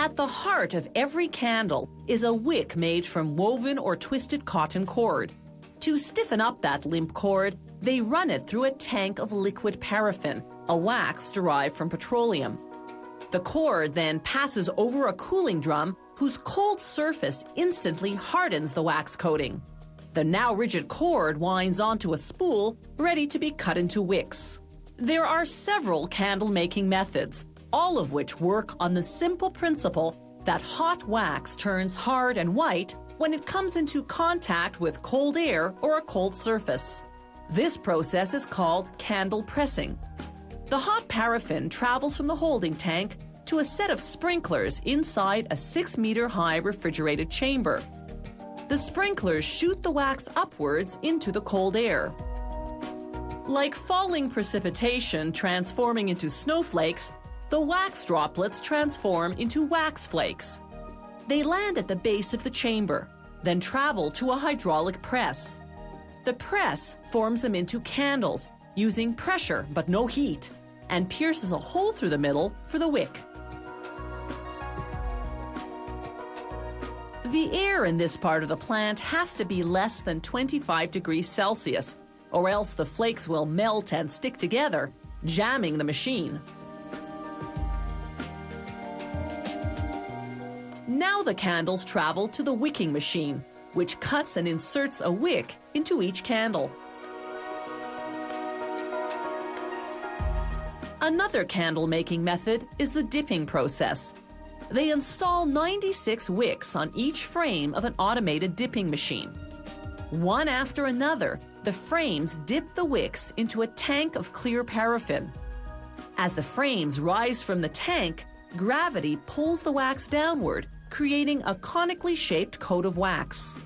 At the heart of every candle is a wick made from woven or twisted cotton cord. To stiffen up that limp cord, they run it through a tank of liquid paraffin, a wax derived from petroleum. The cord then passes over a cooling drum whose cold surface instantly hardens the wax coating. The now rigid cord winds onto a spool ready to be cut into wicks. There are several candle-making methods, all of which work on the simple principle that hot wax turns hard and white when it comes into contact with cold air or a cold surface. This process is called candle pressing. The hot paraffin travels from the holding tank to a set of sprinklers inside a 6-meter-high refrigerated chamber. The sprinklers shoot the wax upwards into the cold air. Like falling precipitation transforming into snowflakes, the wax droplets transform into wax flakes. They land at the base of the chamber, then travel to a hydraulic press. The press forms them into candles using pressure but no heat, and pierces a hole through the middle for the wick. The air in this part of the plant has to be less than 25 degrees Celsius, or else the flakes will melt and stick together, jamming the machine. Now the candles travel to the wicking machine, which cuts and inserts a wick into each candle. Another candle-making method is the dipping process. They install 96 wicks on each frame of an automated dipping machine. One after another, the frames dip the wicks into a tank of clear paraffin. As the frames rise from the tank, gravity pulls the wax downward, creating a conically shaped coat of wax.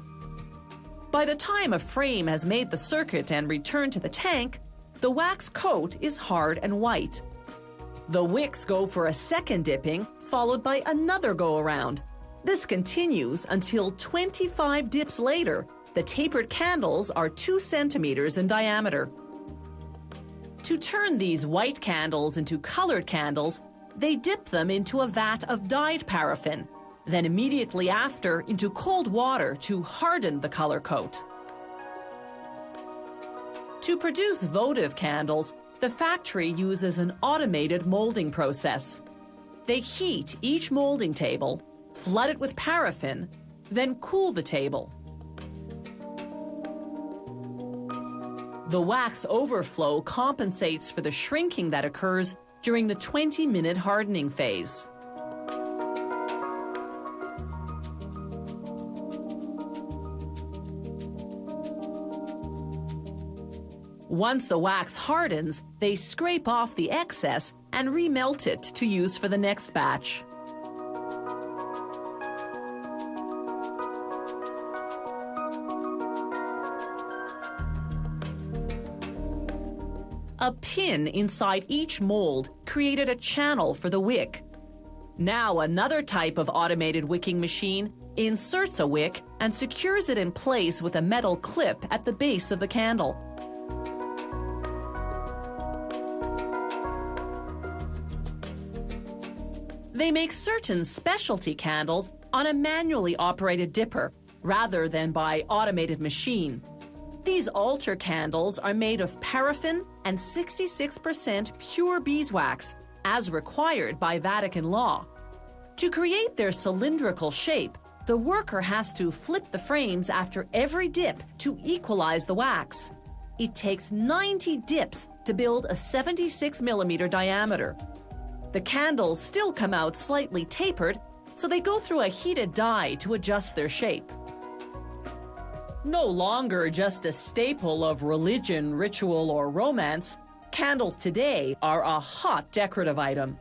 By the time a frame has made the circuit and returned to the tank, the wax coat is hard and white. The wicks go for a second dipping, followed by another go-around. This continues until 25 dips later, the tapered candles are 2 centimeters in diameter. To turn these white candles into colored candles, they dip them into a vat of dyed paraffin, then immediately after into cold water to harden the color coat. To produce votive candles, the factory uses an automated molding process. They heat each molding table, flood it with paraffin, then cool the table. The wax overflow compensates for the shrinking that occurs during the 20-minute hardening phase. Once the wax hardens, they scrape off the excess and remelt it to use for the next batch. A pin inside each mold created a channel for the wick. Now another type of automated wicking machine inserts a wick and secures it in place with a metal clip at the base of the candle. They make certain specialty candles on a manually operated dipper rather than by automated machine. These altar candles are made of paraffin and 66% pure beeswax, as required by Vatican law. To create their cylindrical shape, the worker has to flip the frames after every dip to equalize the wax. It takes 90 dips to build a 76-millimeter diameter. The candles still come out slightly tapered, so they go through a heated die to adjust their shape. No longer just a staple of religion, ritual, or romance, candles today are a hot decorative item.